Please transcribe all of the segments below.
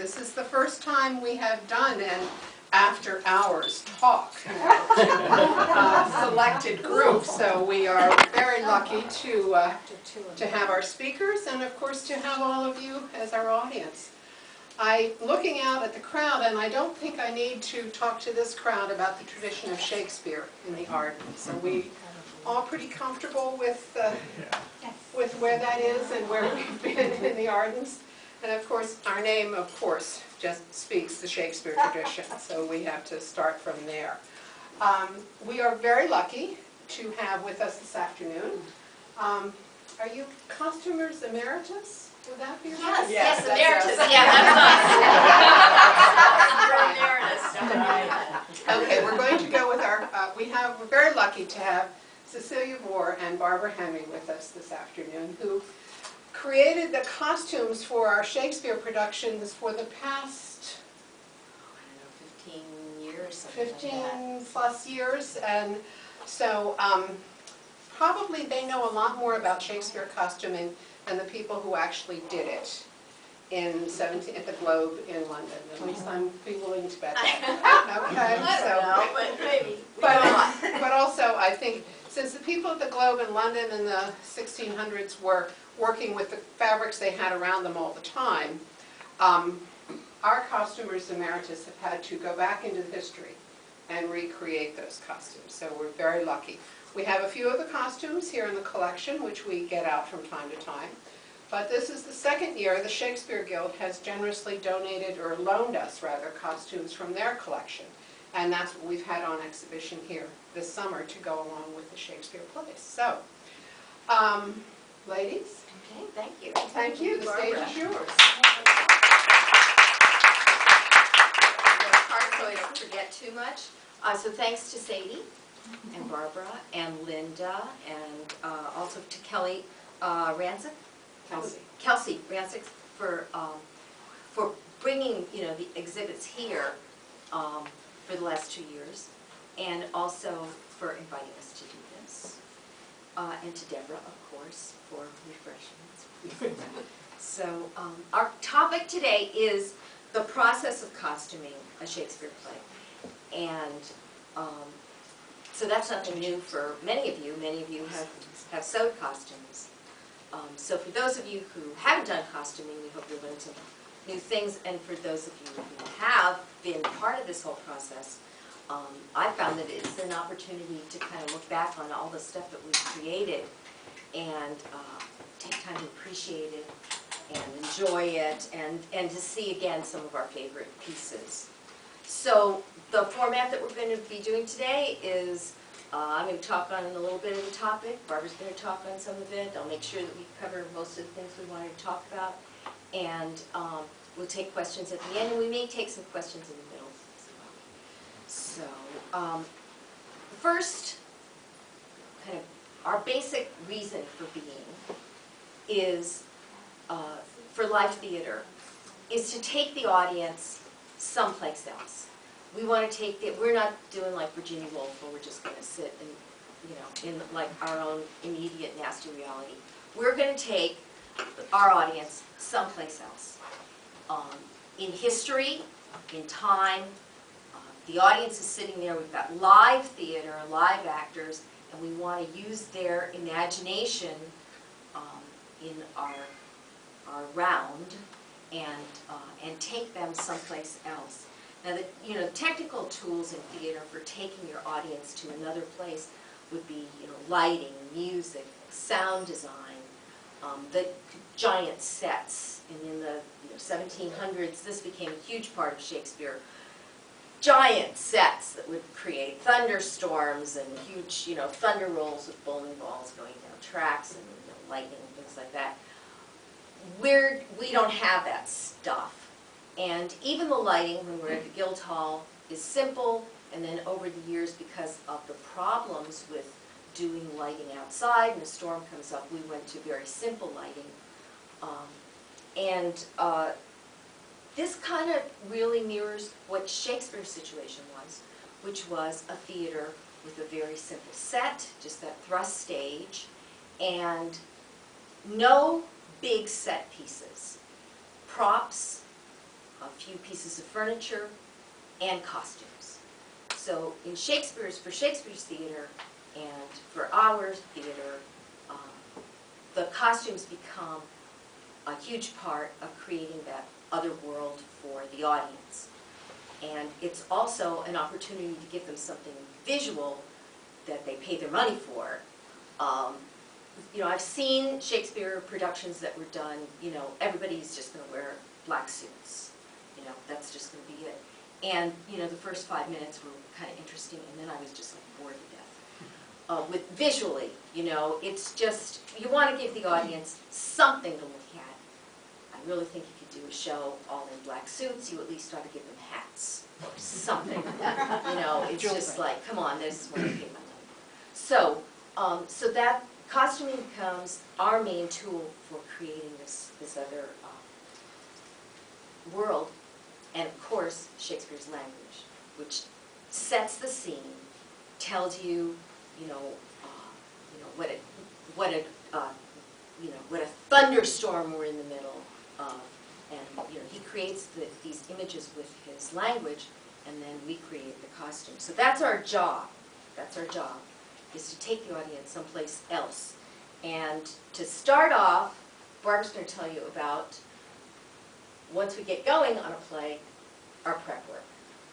This is the first time we have done an after-hours talk selected group, so we are very lucky to have our speakers and, of course, to have all of you as our audience. I'm looking out at the crowd, and I don't think I need to talk to this crowd about the tradition of Shakespeare in the Arden. So we all pretty comfortable with where that is and where we've been in the Ardens. And of course, our name, of course, just speaks the Shakespeare tradition, so we have to start from there. We are very lucky to have with us this afternoon. Are you costumers emeritus? Would that be right? Yes, emeritus. Yeah, that's Okay, we're going to go with our, we're very lucky to have Cecilia Vore and Barbara Henry with us this afternoon, who created the costumes for our Shakespeare productions for the past, I don't know, 15 years, 15 plus years, and so probably they know a lot more about Shakespeare costuming than the people who actually did it at the Globe in London. At least I'm be willing to bet that. Okay, I don't know, but maybe. But also, I think since the people at the Globe in London in the 1600s were working with the fabrics they had around them all the time, our costumers emeritus have had to go back into history and recreate those costumes. So we're very lucky. We have a few of the costumes here in the collection, which we get out from time to time. But this is the second year the Shakespeare Guild has generously donated, or loaned us rather, costumes from their collection. And that's what we've had on exhibition here this summer to go along with the Shakespeare plays. So, ladies. Okay, thank you. Thank you. The stage is yours. So I don't forget too much. So thanks to Sadie and Barbara and Linda and also to Kelly Rancic. Kelsey Rancic for bringing the exhibits here for the last 2 years, and also for inviting us to do this, and to Deborah, of course, for refreshments. So our topic today is the process of costuming a Shakespeare play, and so that's nothing new for many of you. Many of you have sewed costumes. So for those of you who haven't done costuming, we hope you learned some new things. And for those of you who have been part of this whole process, I found that it's an opportunity to kind of look back on all the stuff that we've created and take time to appreciate it and enjoy it and to see again some of our favorite pieces. So the format that we're going to be doing today is I'm going to talk on a little bit of the topic. Barbara's going to talk on some of it. I'll make sure that we cover most of the things we wanted to talk about. And we'll take questions at the end, and we may take some questions in the middle as well. So first, kind of our basic reason for being is, for live theater, is to take the audience someplace else. We want to take it, we're not doing like Virginia Woolf where we're just going to sit and, in like our own immediate nasty reality. We're going to take our audience someplace else. In history, in time, the audience is sitting there, we've got live theater, live actors, and we want to use their imagination in our round and take them someplace else. Now, the technical tools in theater for taking your audience to another place would be, lighting, music, sound design, the giant sets. And in the 1700s, this became a huge part of Shakespeare. Giant sets that would create thunderstorms and huge, thunder rolls with bowling balls going down tracks and lightning and things like that. We don't have that stuff. And even the lighting, when we're at the Guildhall, is simple, and then over the years, because of the problems with doing lighting outside, and a storm comes up, we went to very simple lighting. This kind of really mirrors what Shakespeare's situation was, which was a theater with a very simple set, just that thrust stage, and no big set pieces. Props, a few pieces of furniture, and costumes. So for Shakespeare's theater and for our theater, the costumes become a huge part of creating that other world for the audience. And it's also an opportunity to give them something visual that they pay their money for. You know, I've seen Shakespeare productions that were done, you know, everybody's just going to wear black suits. You know, that's just going to be it. And, you know, the first 5 minutes were kind of interesting, and then I was just like bored to death. With visually, you know, it's just, you want to give the audience something to look at. I really think if you do a show all in black suits, you at least ought to give them hats or something. You know, it's just like, come on, this is what I pay my money for. So, so that costuming becomes our main tool for creating this other world, and of course Shakespeare's language, which sets the scene, tells you, you know what a thunderstorm we're in the middle of, and you know he creates these images with his language, and then we create the costume. So that's our job. That's our job, is to take the audience someplace else. And to start off, Barbara's going to tell you about, once we get going on a play, our prep work.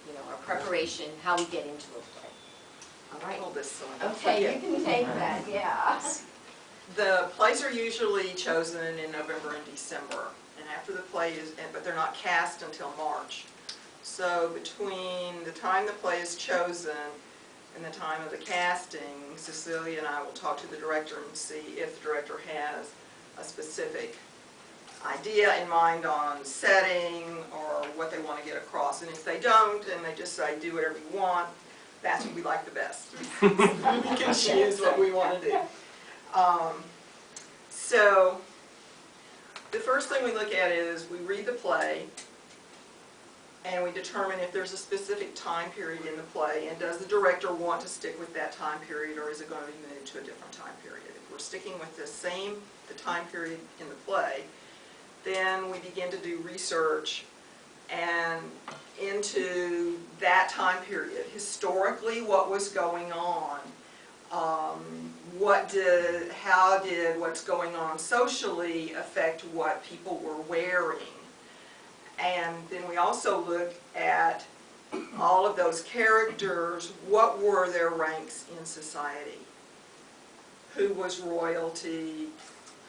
You know, our preparation, how we get into a play. All right. Hold this so I don't Okay, forget. you can take that, yeah. The plays are usually chosen in November and December, and after the play is, but they're not cast until March. So between the time the play is chosen and the time of the casting, Cecilia and I will talk to the director and see if the director has a specific idea in mind on setting or what they want to get across. And if they don't, and they just say, do whatever you want, that's what we like the best. We can choose what we want to do. So the first thing we look at is we read the play, and we determine if there's a specific time period in the play, and does the director want to stick with that time period, or is it going to be moved to a different time period. If we're sticking with the time period in the play, then we begin to do research and into that time period. Historically, what was going on? How did what's going on socially affect what people were wearing? And then we also look at all of those characters. What were their ranks in society? Who was royalty?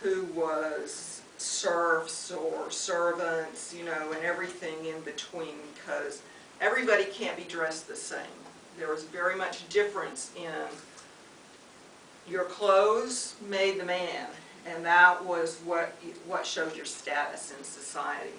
Who was serfs or servants, you know, and everything in between, because everybody can't be dressed the same. There was very much difference in your clothes made the man, and that was what showed your status in society.